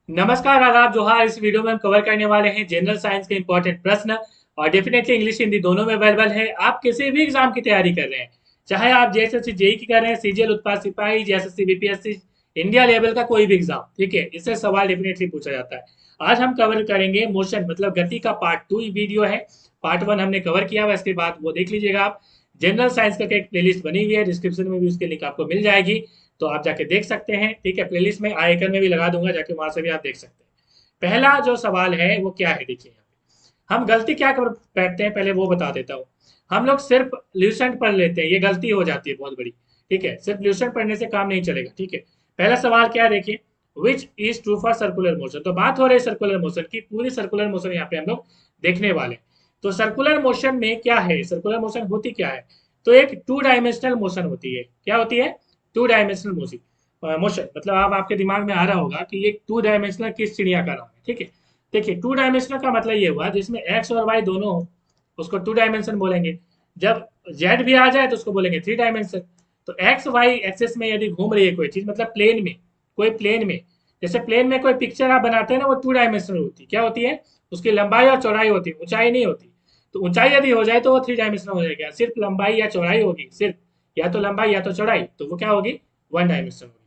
नमस्कार, आदाब, जोहार। इस वीडियो में हम कवर करने वाले हैं जनरल साइंस के इंपॉर्टेंट प्रश्न और डेफिनेटली इंग्लिश हिंदी दोनों में अवेलेबल है। आप किसी भी एग्जाम की तैयारी कर रहे हैं, चाहे आप जेएसएससी जेई की कर रहे हैं, सीजीएल उत्पाद सिपाही, जेएसएससी बीपीएससी, इंडिया लेवल का कोई भी एग्जाम, ठीक है, इससे सवाल डेफिनेटली पूछा जाता है। आज हम कवर करेंगे मोशन मतलब गति का पार्ट 2 वीडियो है। पार्ट 1 हमने कवर किया हुआ, इसके बाद वो देख लीजिएगा आप। जनरल साइंस का एक प्लेलिस्ट बनी हुई है, डिस्क्रिप्शन में भी उसके लिंक आपको मिल जाएगी, तो आप जाके देख सकते हैं, ठीक है। प्लेलिस्ट में आई आइकन में भी लगा दूंगा, जाके वहां से भी आप देख सकते हैं। पहला जो सवाल है वो क्या है, देखिए। हम गलती क्या कर बैठते हैं, पहले वो बता देता हूँ। हम लोग सिर्फ ल्यूसेंट पढ़ लेते हैं, ये गलती हो जाती है बहुत बड़ी, ठीक है। सिर्फ ल्यूसेंट पढ़ने से काम नहीं चलेगा, ठीक है। पहला सवाल क्या है, देखिए। Which is true for circular motion. तो बात हो रही है सर्कुलर मोशन की, पूरी सर्कुलर मोशन यहाँ पे हम लोग देखने वाले हैं। तो सर्कुलर मोशन में क्या है, सर्कुलर मोशन होती क्या है। तो एक टू डायमेंशनल मोशन होती है। क्या होती है? Two dimensional motion. मोशन मतलब आप आपके दिमाग में आ रहा होगा कि ये टू डायमेंशनल किस चिड़िया का नाम है, ठीक है। देखिए, टू डायमेंशनल का मतलब ये हुआ जिसमें एक्स और वाई दोनों हो, उसको टू डायमेंशन बोलेंगे। जब जेड भी आ जाए तो उसको बोलेंगे थ्री डायमेंशन। तो एक्स वाई एक्सेस में यदि घूम रही है कोई चीज, मतलब प्लेन में, कोई प्लेन में, जैसे प्लेन में कोई पिक्चर आप बनाते हैं ना, वो टू डायमेंशनल होती है। क्या होती है? उसकी लंबाई और चौड़ाई होती है, ऊंचाई नहीं होती। तो ऊंचाई यदि हो जाए तो वो थ्री डायमेंशनल हो जाएगा। सिर्फ लंबाई या चौड़ाई होगी, सिर्फ या तो लंबाई या तो चौड़ाई, तो वो क्या होगी? वन डायमेंशनल होगी।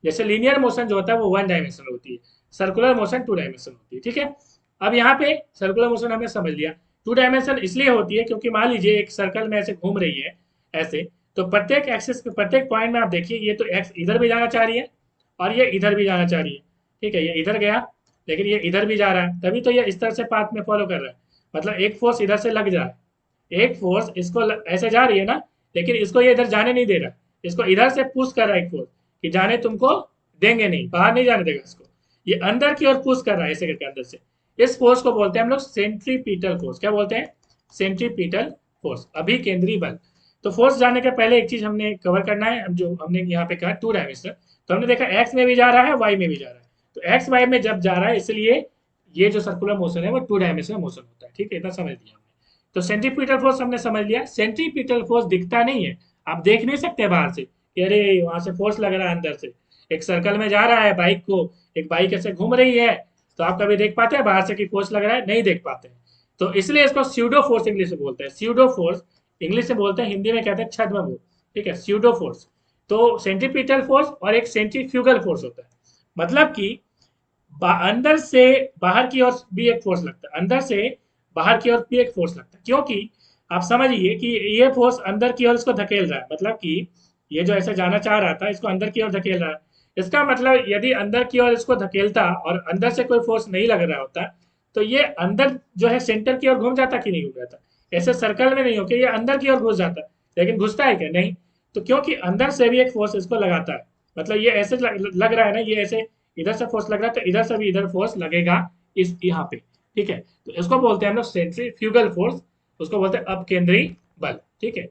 जैसे लीनियर मोशन जो होता है वो वन डायमेंशनल होती है, सर्कुलर मोशन टू डायमेंशनल होती है, ठीक है। अब यहाँ पे सर्कुलर मोशन हमने समझ लिया। टू डायमेंशन इसलिए होती है क्योंकि मान लीजिए एक सर्कल में ऐसे घूम रही है, ऐसे। तो प्रत्येक एक्सिस पे, प्रत्येक पॉइंट में आप देखिए, ये तो एक्स इधर भी जाना चाह रही है और ये इधर भी जाना चाह रही है, ठीक है। ये इधर गया, लेकिन ये इधर भी जा रहा है, तभी तो ये इस तरह से पाथ में फॉलो कर रहा है। मतलब एक फोर्स इधर से लग जा रहा है, एक फोर्स इसको ऐसे जा रही है ना, लेकिन इसको ये इधर जाने नहीं दे रहा। इसको इधर से पुश कर रहा है एक फोर्स, कि जाने तुमको देंगे नहीं, बाहर नहीं जाने देगा इसको। ये अंदर की ओर पुश कर रहा है ऐसे करके अंदर से। इस फोर्स को बोलते हैं हम लोग सेंट्रीपीटल फोर्स। क्या बोलते हैं? सेंट्रीपीटल फोर्स, अभी केंद्रीय बल। तो फोर्स जाने के पहले एक चीज हमने कवर करना है, जो हमने यहाँ पे कहा टू डायमेंशनल। तो हमने देखा एक्स में भी जा रहा है, वाई में भी जा रहा है। तो एक्स वाई में जब जा रहा है, इसलिए ये जो सर्कुलर मोशन है वो टू डायमेंशनल मोशन होता है, ठीक है। इतना समझ लिया हमने। तो सेंट्रीपीटल फोर्स हमने समझ लिया। सेंट्रीपीटल फोर्स दिखता नहीं है, आप देख नहीं सकते बाहर से कि अरे वहां से फोर्स लग रहा है अंदर से। एक सर्कल में जा रहा है बाइक को, एक बाइक ऐसे घूम रही है, तो आप कभी देख पाते हैं बाहर से कि फोर्स लग रहा है? नहीं देख पाते हैं। तो इसलिए इसको स्यूडो फोर्स इंग्लिश में बोलते हैं, स्यूडो फोर्स इंग्लिश में बोलते हैं, हिंदी में कहते हैं छद्म बल, ठीक है, स्यूडो फोर्स। तो सेंट्रीपिटल फोर्स और एक सेंट्रीफ्यूगल फोर्स होता है। मतलब कि अंदर से बाहर की ओर भी एक फोर्स लगता है, अंदर से बाहर की ओर भी एक फोर्स लगता है, क्योंकि आप समझिए कि ये फोर्स अंदर की ओर इसको धकेल रहा है। मतलब कि ये जो ऐसे जाना चाह रहा था, इसको अंदर की ओर धकेल रहा है। इसका मतलब यदि अंदर की ओर इसको धकेलता और अंदर से कोई फोर्स नहीं लग रहा होता, तो ये अंदर जो है सेंटर की ओर घूम जाता कि नहीं घूम जाता? ऐसे सर्कल में नहीं हो कि ये अंदर की ओर घुस जाता, लेकिन घुसता है क्या? नहीं। तो क्योंकि अंदर से भी एक फोर्स इसको लगाता है, मतलब ये ऐसे लग रहा है ना, ये ऐसे इधर से फोर्स लग रहा है, तो इधर से भी इधर फोर्स लगेगा, इस यहाँ पे, ठीक है। तो इसको बोलते हैं हम लोग सेंट्रीफ्यूगल फोर्स, उसको बोलते हैं अपकेंद्री बल, ठीक है।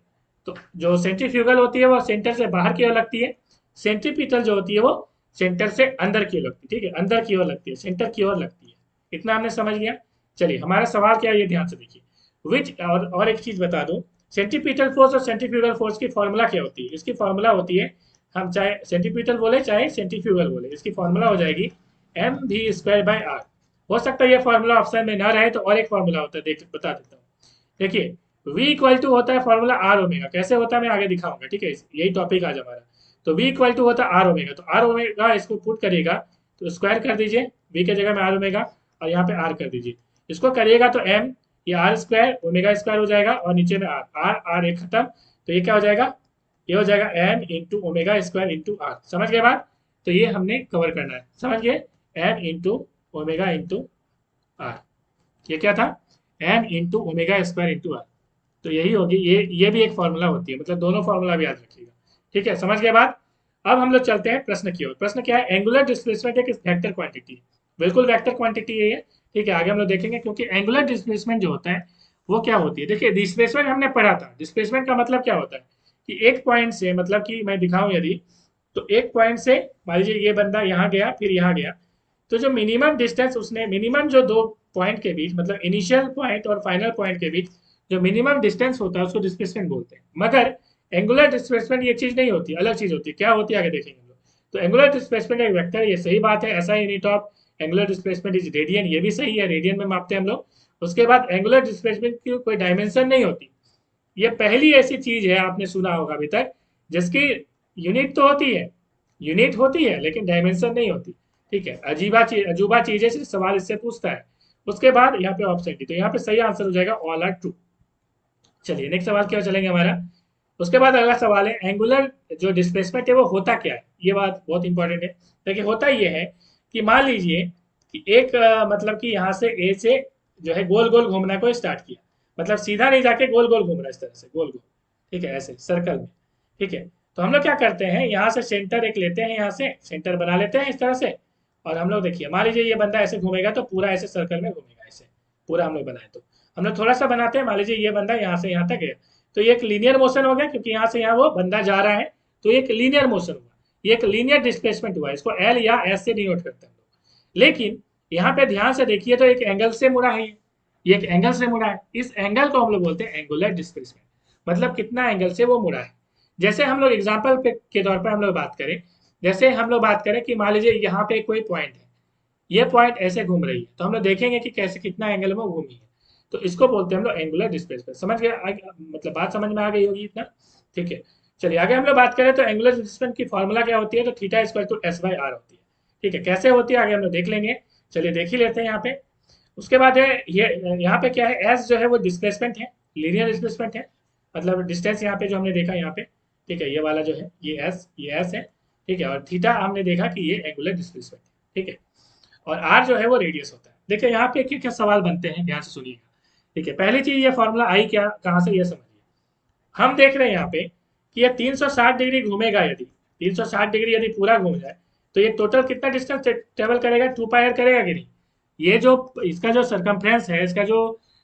तो जो सेंट्रीफ्यूगल होती है वो सेंटर से बाहर की ओर लगती है, सेंट्रीपिटल जो होती है वो सेंटर से अंदर की ओर लगती है, ठीक है, अंदर की ओर लगती है, सेंटर की ओर लगती है। इतना हमने समझ लिया। चलिए, हमारा सवाल क्या है ये ध्यान से देखिए। विच और एक चीज बता दूं, सेंट्रीपिटल फोर्स और सेंट्रीफ्यूगल फोर्स की फॉर्मूला क्या होती है? इसकी फॉर्मूला होती है, हम चाहे सेंटीपीटल बोले चाहे सेंट्रीफ्यूगल बोले, इसकी फॉर्मूला हो जाएगी M V square by R. हो सकता है ये फॉर्मूला ऑप्शन में ना रहे, तो और एक फॉर्मूला होता है, देख बता देता हूँ। देखिए, v इक्वल टू होता है फॉर्मूला आर ओमेगा। कैसे होता है मैं आगे दिखाऊंगा, ठीक है, यही टॉपिक आज हमारा। तो v इक्वल टू होता है आर ओमेगा। तो आर ओमेगा इसको पुट करिएगा, तो स्क्वायर कर दीजिए, v के जगह में आर ओमेगा, और यहाँ पे आर कर दीजिए। इसको करिएगा तो m, ये आर स्क्वायर ओमेगा स्क्वायर हो जाएगा, और नीचे में आर आर आर एक खत्म। तो ये क्या हो जाएगा? ये हो जाएगा M into omega square into R. समझ गए बात? तो ये हमने कवर करना है, समझ गए? M into omega into R, ये क्या था? M into omega square into R. तो यही होगी, ये भी एक फॉर्मूला होती है, मतलब दोनों फॉर्मूला भी याद रखिएगा, ठीक है। समझ गए बात? अब हम लोग चलते हैं प्रश्न की ओर। प्रश्न क्या है? एंगुलर डिस्प्लेसमेंट एक वेक्टर क्वांटिटी। बिल्कुल वेक्टर क्वांटिटी है ये, ठीक है। आगे हम लोग देखेंगे, क्योंकि एंगुलर डिस्प्लेसमेंट जो होता है वो क्या होती है। देखिए, डिस्प्लेसमेंट हमने पढ़ा था। डिस्प्लेसमेंट का मतलब क्या होता है कि एक पॉइंट से, मतलब कि मैं दिखाऊं यदि, तो एक पॉइंट से मान लीजिए ये बंदा यहाँ गया फिर यहाँ गया, तो जो मिनिमम डिस्टेंस उसने, मिनिमम जो दो पॉइंट के बीच, मतलब इनिशियल पॉइंट और फाइनल पॉइंट के बीच जो मिनिमम डिस्टेंस होता है उसको डिस्प्लेसमेंट बोलते हैं। मगर एंगुलर डिस्प्लेसमेंट ये चीज नहीं होती, अलग चीज होती है। क्या होती है आगे देखेंगे हम लोग। तो एंगुलर डिस्प्लेसमेंट एक वेक्टर है, ये सही बात है, ऐसा unit of angular displacement is radian, ये भी सही है, रेडियन में मापते हैं हम लोग। उसके बाद एंगुलर डिस्प्लेसमेंट की कोई डायमेंशन नहीं होती। ये पहली ऐसी चीज है आपने सुना होगा अभी तक जिसकी यूनिट तो होती है, यूनिट होती है लेकिन डायमेंशन नहीं होती। ठीक है, अजूबा चीजें से सवाल इससे पूछता है। उसके बाद यहाँ पे ऑप्शन डी, तो यहाँ पे सही आंसर हो जाएगा ऑल आर ट्रू। चलिए नेक्स्ट सवाल क्या चलेंगे हमारा। उसके बाद अगला सवाल है एंगुलर जो डिस्प्लेसमेंट है वो होता क्या है। ये बात बहुत इंपॉर्टेंट है। देखिए होता ये है कि मान लीजिए कि एक मतलब कि यहाँ से ए से जो है गोल गोल घूमना को स्टार्ट किया, मतलब सीधा नहीं जाके गोल गोल घूम रहा है इस तरह से गोल गोल, ठीक है, ऐसे सर्कल में। ठीक है, तो हम लोग क्या करते हैं, यहाँ से सेंटर एक लेते हैं, यहाँ से सेंटर बना लेते हैं इस तरह से। और हम लोग देखिए मान लीजिए ये बंदा ऐसे घूमेगा तो पूरा ऐसे सर्कल में घूमेगा, ऐसे पूरा हम लोग बनाए। तो हम लोग थोड़ा सा बनाते हैं, मान लीजिए ये बंदा यहाँ से यहाँ तक गया, तो ये एक लीनियर मोशन हो गया क्योंकि यहाँ से यहाँ वो बंदा जा रहा है, तो ये एक लीनियर मोशन हुआ, ये एक लीनियर डिस्प्लेसमेंट हुआ। इसको एल या एस से डिनोट करते हैं हम लोग। लेकिन यहाँ पे ध्यान से देखिए तो एक एंगल से मुड़ा है, ये एक एंगल से मुड़ा है, इस एंगल को हम लोग बोलते हैं एंगुलर डिस्प्लेसमेंट, मतलब कितना एंगल से वो मुड़ा है। जैसे हम लोग एग्जाम्पल के तौर पर हम लोग बात करें, जैसे हम लोग बात करें कि मान लीजिए यहाँ पे कोई पॉइंट है, ये पॉइंट ऐसे घूम रही है, तो हम लोग देखेंगे कि कैसे कितना एंगल में घूमी है, तो इसको बोलते हैं हम लोग एंगुलर डिस्प्लेसमेंट। समझ गए, मतलब बात समझ में आ गई होगी इतना। ठीक है, चलिए आगे हम लोग बात करें तो एंगुलर डिस्प्लेसमेंट की फॉर्मूला क्या होती है, तो theta equal to S by R होती है। ठीक है, कैसे होती है आगे हम लोग देख लेंगे। चलिए देख ही लेते हैं यहाँ पे। उसके बाद है ये यहाँ पे क्या है, एस जो है वो डिस्प्लेसमेंट है, लीनियर डिस्प्लेसमेंट है, मतलब डिस्टेंस यहाँ पे जो हमने देखा यहाँ पे। ठीक है, ये वाला जो है ये एस है। ठीक है, और थीटा हमने देखा कि ये एंगुलर डिस्प्लेसमेंट है। ठीक है, और आर जो है वो रेडियस होता है। देखिए यहाँ पे क्या क्या सवाल बनते हैं, ध्यान से सुनिएगा। ठीक है, पहली चीज ये फॉर्मूला आई क्या कहाँ से, ये समझिए। हम देख रहे हैं यहाँ पे कि ये 360 डिग्री घूमेगा, यदि 360 डिग्री यदि पूरा घूम जाए तो ये टोटल कितना डिस्टेंस ट्रेवल करेगा, 2 पाई आर करेगा कि नहीं। ये जो इसका जो सरकमफ्रेंस है, इसका जो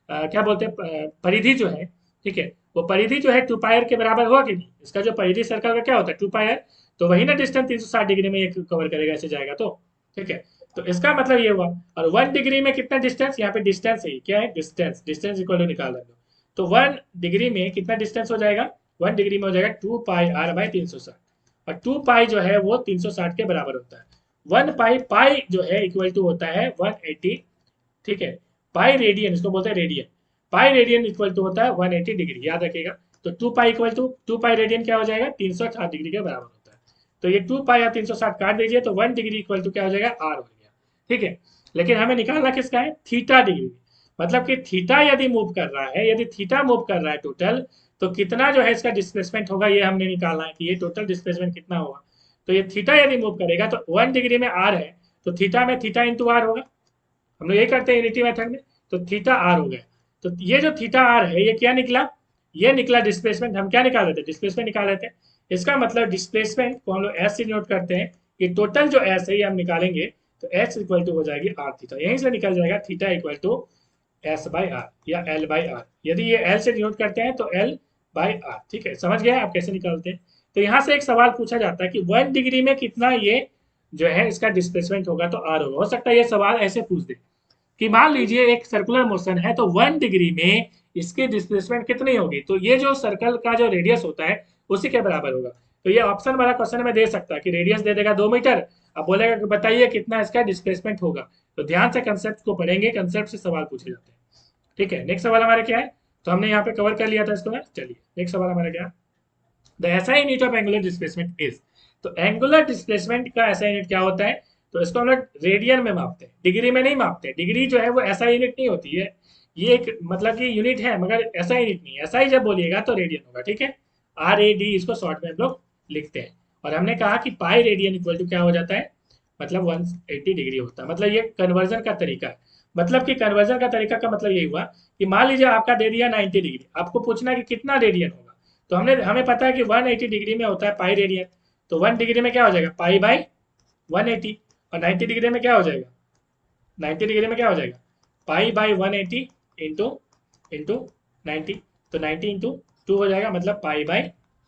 क्या बोलते हैं परिधि जो है, ठीक है, वो परिधि जो है 2 पाई आर के बराबर होगा कि नहीं। इसका जो परिधि सर्कल का क्या होता है 2 पाई आर, तो वही ना डिस्टेंस 360 डिग्री में ये कवर करेगा, ऐसे जाएगा तो। ठीक है, तो इसका मतलब ये हुआ। और 1 डिग्री में कितना डिस्टेंस, यहाँ पे डिस्टेंस है, क्या है डिस्टेंस, डिस्टेंस इक्वल टू निकाल रहे हो, तो 1 डिग्री में कितना डिस्टेंस हो जाएगा, 1 डिग्री में हो जाएगा 2 पाई आर बाई 360, और 2 पाई जो है वो 360 के बराबर होता है। 1 पाई पाई जो है इक्वल टू होता है 180। ठीक है, पाई रेडियन इसको बोलते हैं radian, pi radian equal to होता है 180 डिग्री, याद रखिएगा। तो 2 pi equal to 2 pi radian क्या हो जाएगा, 360 डिग्री के बराबर होता है। तो ये 2 पाई या 360 काट दीजिए तो 1 डिग्री इक्वल टू क्या हो जाएगा, आर हो गया। ठीक है, लेकिन हमें निकालना किसका है, थीटा डिग्री, मतलब कि थीटा यदि मूव कर रहा है, यदि थीटा मूव कर रहा है टोटल, तो कितना जो है इसका डिस्प्लेसमेंट होगा, ये हमने निकालना है कि ये टोटल डिस्प्लेसमेंट कितना होगा। तो ये थीटा यदि मूव करेगा तो 1 डिग्री में आर है, तो थीटा में थीटा इंटू आर होगा, हम लोग ये करते हैं यूनिटी मेथड में। तो थीटा आर हो गया, तो ये जो थीटा आर है ये क्या निकला, ये निकला डिस्प्लेसमेंट। हम क्या निकाल रहे थे, डिस्प्लेसमेंट निकाल रहे थे। इसका मतलब डिस्प्लेसमेंट को हम लोग एस से नोट करते हैं, ये टोटल जो एस है ये हम निकालेंगे, तो एस इक्वल टू हो जाएगी आर थीटा, यहीं से निकल जाएगा theta equal to S by R या एल बाई आर। यदि ये एल से डिनोट करते हैं तो एल बाई आर। ठीक है, समझ गए आप कैसे निकालते हैं। तो यहाँ से एक सवाल पूछा जाता है कि 1 डिग्री में कितना ये जो है इसका डिस्प्लेसमेंट होगा, तो आर होगा। हो सकता है ये सवाल ऐसे पूछ दे कि मान लीजिए एक सर्कुलर मोशन है, तो 1 डिग्री में इसकी डिस्प्लेसमेंट कितनी होगी, तो ये जो सर्कल का जो रेडियस होता है उसी के बराबर होगा। तो ये ऑप्शन वाला क्वेश्चन में दे सकता है कि रेडियस दे देगा 2 मीटर, अब बोलेगा कि बताइए कितना इसका डिस्प्लेसमेंट होगा। तो ध्यान से कंसेप्ट को पढ़ेंगे, कंसेप्ट से सवाल पूछे जाते हैं। ठीक है, नेक्स्ट सवाल हमारा क्या है, तो हमने यहाँ पे कवर कर लिया था इसको ना। चलिए नेक्स्ट सवाल हमारा क्या है, the SI unit of angular displacement is. तो एंगुलर डिस्प्लेसमेंट का एसआई यूनिट क्या होता है, तो इसको हम लोग रेडियन में मापते हैं, डिग्री में नहीं मापते। डिग्री जो है वो एसआई यूनिट नहीं होती है, ये एक मतलब कि यूनिट है मगर एसआई यूनिट नहीं है। एसआई जब बोलिएगा तो रेडियन होगा। ठीक है, आर ए डी इसको शॉर्ट में हम लोग लिखते हैं। और हमने कहा कि पाई रेडियन इक्वल टू क्या हो जाता है, मतलब 180 डिग्री होता है। मतलब ये कन्वर्जन का तरीका है, मतलब कि कन्वर्जन का तरीका का मतलब यही हुआ कि मान लीजिए आपका दे दिया 90 डिग्री, आपको पूछना है कि कितना रेडियन होगा, तो हमें पता है कि 180 डिग्री में होता है पाई रेडियन, तो 1 डिग्री में क्या हो जाएगा पाई बाई 180, और 90 डिग्री में क्या हो जाएगा, 90 डिग्री में क्या हो जाएगा पाई बाई 180 इंटू इंटू 90, तो 90 इंटू 2 हो जाएगा, मतलब पाई बाई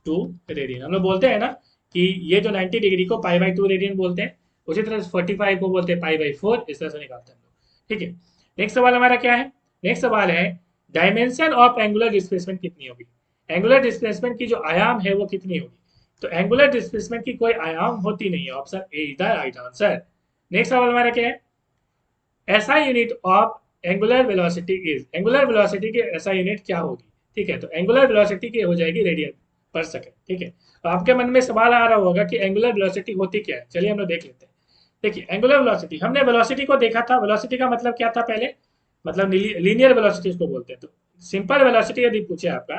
2 रेडियन। हम लोग बोलते हैं ना कि ये जो 90 डिग्री को पाई बाई 2 रेडियन बोलते हैं, उसी तरह 45 को बोलते हैं पाई बाई 4, इस तरह से निकालते हैं हम लोग। ठीक है, नेक्स्ट सवाल हमारा क्या है, नेक्स्ट सवाल है डायमेंशन ऑफ एंगुलर डिस्प्लेसमेंट कितनी होगी। एंगुलर डिस्प्लेसमेंट की जो आयाम है वो कितनी होगी, तो एंगुलर डिस्प्लेसमेंट की कोई आयाम होती नहीं है। Option A is the right answer. Next सवाल हमारा क्या है, ऐसा unit of angular velocity is, angular velocity की ऐसा यूनिट क्या होगी, ठीक है। तो एंगुलर वेलोसिटी की हो जाएगी रेडियन पर सेकंड, ठीक है। तो आपके मन में सवाल आ रहा होगा कि एंगुलर वेलोसिटी होती क्या है, चलिए हम लोग देख लेते हैं। देखिए एंगुलर वेलोसिटी, हमने वेलोसिटी को देखा था, वेलोसिटी का मतलब क्या था पहले, मतलब लीनियर वेलोसिटी इसको बोलते हैं। तो सिंपल वेलोसिटी यदि पूछे आपका,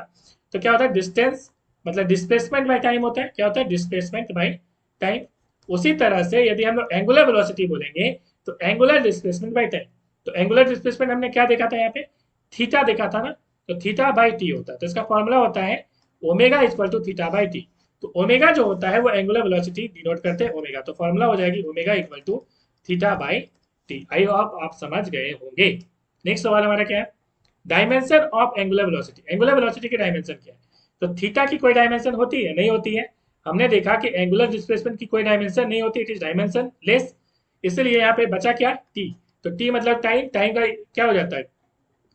तो क्या होता है, डिस्टेंस मतलब डिस्प्लेसमेंट बाय टाइम होता है, क्या होता है, डिस्प्लेसमेंट बाय टाइम। उसी तरह से यदि हम लोग एंगुलर वेलोसिटी बोलेंगे, तो एंगुलर डिस्प्लेसमेंट बाय टाइम। तो एंगुलर डिस्प्लेसमेंट हमने क्या देखा था यहाँ पे, थीटा देखा था ना। तो थीटा बाई टी होता है, तो इसका फॉर्मूला होता है omega equal to theta by T. तो ओमेगा जो होता है वो एंगुलर वेलोसिटी डिनोट करते हैं ओमेगा, तो फॉर्मूला हो जाएगी omega equal to theta by T. I hope आप समझ गए होंगे। नेक्स्ट सवाल हमारा क्या है, dimension of angular velocity, angular velocity की डायमेंशन क्या है। तो थीटा की कोई डायमेंशन होती है, नहीं होती है। हमने देखा कि एंगुलर डिस्प्लेसमेंट की कोई डायमेंशन नहीं होती, इट इज डायमेंशन लेस। इसलिए यहाँ पे बचा क्या, टी। तो टी मतलब टाइम, टाइम का क्या हो जाता है,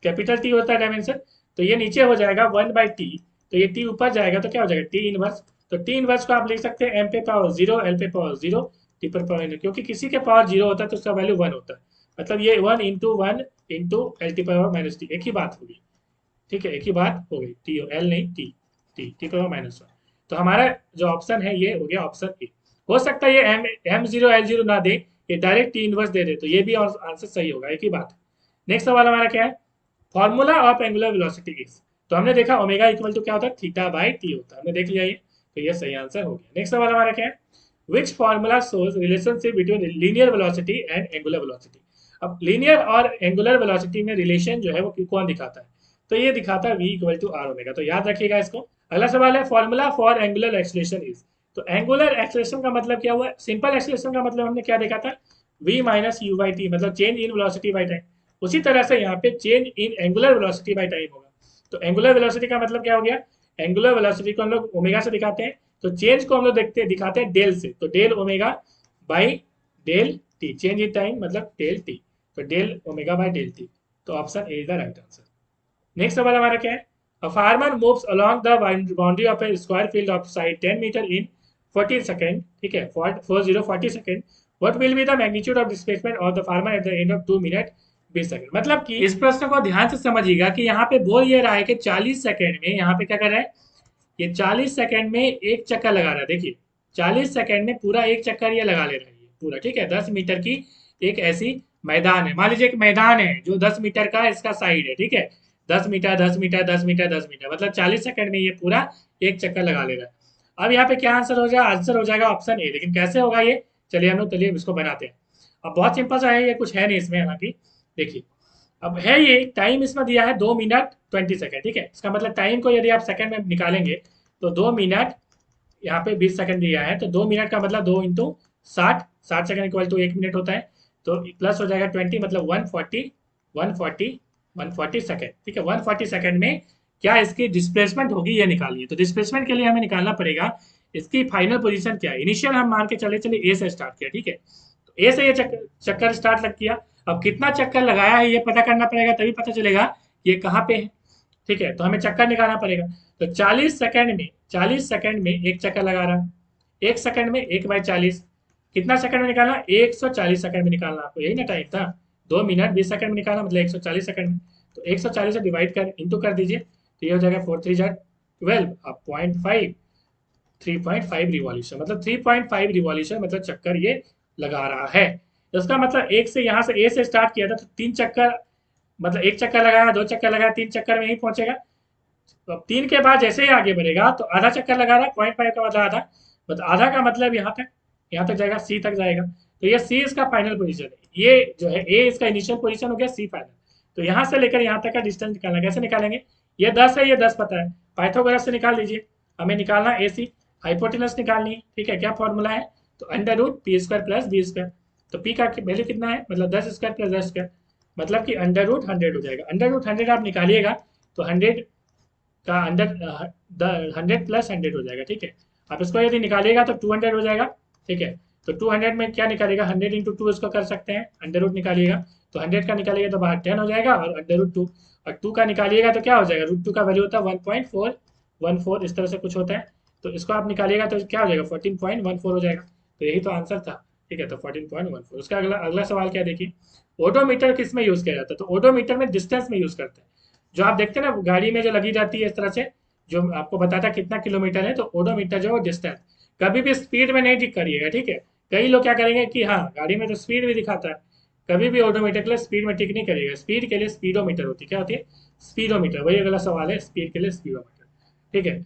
कैपिटल टी होता है डायमेंशन। तो ये नीचे हो जाएगा 1/t, तो ये टी ऊपर जाएगा तो क्या हो जाएगा टी इनवर्स। तो टी इनवर्स को आप लिख सकते हैं एम पे पावर जीरो, एल पे पावर जीरो, टी पर पावर, क्योंकि किसी के पावर जीरो होता है तो उसका वैल्यू वन होता है। मतलब ये one into L T power minus T, एक ही बात होगी, ठीक है, एक ही बात हो गई, टी एल नहीं T, T power minus one. तो हमारा जो ऑप्शन है ये हो गया ऑप्शन ए। हो सकता है ये एम जीरो एल जीरो ना दे, ये डायरेक्ट टी इनवर्स दे दे, तो ये भी आंसर सही होगा, एक ही बात। नेक्स्ट सवाल हमारा क्या है, formula of angular velocity is. तो हमने देखा ओमेगा इक्वल टू क्या होता है, थीटा बाई टी होता है, हमने देख लिया ये, तो ये सही आंसर हो गया। नेक्स्ट सवाल हमारा क्या है, which formula shows relationship between linear velocity and angular velocity. अब लीनियर और एंगुलर वेलोसिटी में रिलेशन जो है वो कौन दिखाता है, तो ये दिखाता है v equal to R omega, तो याद रखिएगा इसको। अगला सवाल है formula for angular acceleration is. तो एंगुलर एक्सलेशन का मतलब क्या हुआ, सिंपल एक्सलेशन का मतलब हमने क्या देखा था, v minus u by t, मतलब change in velocity by time. उसी तरह से यहाँ पे change in angular velocity by time होगा। तो एंगुलर वेलोसिटी का मतलब क्या हो गया, एंगुलर वेलोसिटी को हम लोग ओमेगा से दिखाते हैं, तो चेंज को हम लोग देखते दिखाते हैं डेल से, तो del omega by del t, change in time मतलब डेल टी, तो del omega by del t. तो option A is the right answer. Next सवाल हमारा क्या है, a farmer moves along the boundary of a square field of side 10 metre in 14 second, ठीक है, 40 second. What will be the magnitude of displacement of the farmer at the end of 2 minute 20 second. मतलब कि इस प्रश्न को ध्यान से समझिएगा कि यहाँ पे बोल ये रहा है कि 40 सेकंड में यहाँ पे क्या कर रहा है, ये 40 सेकंड में एक चक्कर लगा रहा है। देखिए 40 सेकंड में पूरा एक चक्कर ये लगा ले रहा है ये पूरा, ठीक है। 10 मीटर की एक ऐसी मैदान है, मान लीजिए एक मैदान है जो 10 मीटर का इसका साइड है, ठीक है। 10 मीटर 10 मीटर 10 मीटर 10 मीटर, मतलब 40 सेकंड में ये पूरा एक चक्कर लगा ले रहा है। अब यहाँ पे क्या आंसर हो जाएगा, आंसर हो जाएगा ऑप्शन ए। लेकिन कैसे होगा ये, चलिए हम लोग चलिए इसको बनाते हैं। अब बहुत सिंपल सा है ये, कुछ है नहीं इसमें हालांकि। देखिए अब है ये टाइम इसमें दिया है 2 मिनट 20 सेकंड, ठीक है। इसका मतलब टाइम को यदि आप सेकंड में निकालेंगे, तो 2 मिनट यहाँ पे 20 सेकंड दिया है, तो 2 मिनट का मतलब 2 into 60, 60 second equal to 1 minute होता है। तो प्लस हो जाएगा 20, मतलब 140 सेकंड, ठीक है। 140 सेकंड में क्या इसकी डिस्प्लेसमेंट होगी ये निकालिए। तो डिस्प्लेसमेंट के लिए हमें निकालना पड़ेगा इसकी फाइनल पोजीशन क्या है। इनिशियल हम मान के चले चले ए से स्टार्ट किया, ठीक है। तो ए से ये चक्कर स्टार्ट लग किया। अब कितना चक्कर लगाया है ये पता करना पड़ेगा, तभी पता चलेगा ये कहाँ पे है, ठीक है। तो हमें चक्कर निकालना पड़ेगा। तो 40 सेकंड में एक चक्कर लगा रहा है, एक सेकंड में 1/40, कितना सेकंड में निकालना, 140 सेकंड में निकालना, आपको यही ना टाइम था, 2 मिनट 20 सेकंड में निकालना, मतलब 140 सेकंड में। तो 140 से डिवाइड कर इंटू कर दीजिए, तो ये हो जाएगा 4×3=12, अब 0.5, 3.5 रिवॉल्यूशन, मतलब 3.5 रिवॉल्यूशन मतलब चक्कर ये लगा रहा है। इसका मतलब एक से यहाँ से ए से स्टार्ट किया था तो 3 चक्कर, मतलब एक चक्कर लगाया, 2 चक्कर लगाया, 3 चक्कर में ही पहुंचेगा। तो अब 3 के बाद जैसे ही आगे बढ़ेगा तो आधा चक्कर लगा रहा है, 0.5 का मतलब आधा, मतलब आधा का मतलब यहाँ तक जाएगा, सी तक जाएगा। तो ये सी इसका फाइनल पोजीशन है, ये जो है ए इसका इनिशियल पोजीशन हो गया, सी फाइनल। तो यहाँ से लेकर यहाँ तक का डिस्टेंस निकालना, कैसे निकालेंगे, ये 10 है, ये 10 पता है, पाइथागोरस से निकाल लीजिए। हमें निकालना ए सी, हाइपोटेनस निकालनी है, ठीक है। क्या फॉर्मूला है, तो under root P square plus B square. तो पी का वैल्यू कितना है, मतलब 10 स्क्वायर प्लस 10 स्क्वायर, मतलब कि अंडर रूट 100 हो जाएगा। अंडर रूट 100 आप निकालिएगा तो 100 का अंडर 100 + 100 हो जाएगा, ठीक है। आप इसको यदि निकालिएगा तो 200 हो जाएगा, ठीक है। तो 200 में क्या निकालेगा, 100 × 2 इसको कर सकते हैं, अंडर रूट निकालिएगा तो 100 का निकालिएगा तो बाहर 10 हो जाएगा, और अंडर रूट 2, और 2 का निकालिएगा तो क्या हो जाएगा, √2 का वैल्यू होता है 1.414, इस तरह से कुछ होता है। तो इसको आप निकालिएगा तो क्या हो जाएगा, 14.14 हो जाएगा। तो यही तो आंसर था, ठीक है, तो 14.14। उसका अगला अगला सवाल क्या है, देखिए। ओडोमीटर किस में यूज किया जाता है? तो ओडोमीटर में डिस्टेंस में यूज करते हैं। जो आप देखते हैं ना गाड़ी में जो लगी जाती है इस तरह से, जो आपको बताता है कितना किलोमीटर है, तो ओडोमीटर जो है डिस्टेंस, कभी भी स्पीड में नहीं टिक करिएगा, ठीक है। कई लोग क्या करेंगे कि हाँ गाड़ी में तो स्पीड भी दिखाता है, कभी भी ऑटोमीटर के लिए स्पीड में टिक नहीं करिएगा। स्पीड के लिए स्पीडोमीटर होती है, क्या होती है? स्पीडोमीटर। वही अगला सवाल है, स्पीड के लिए स्पीडोमीटर। ठीक है।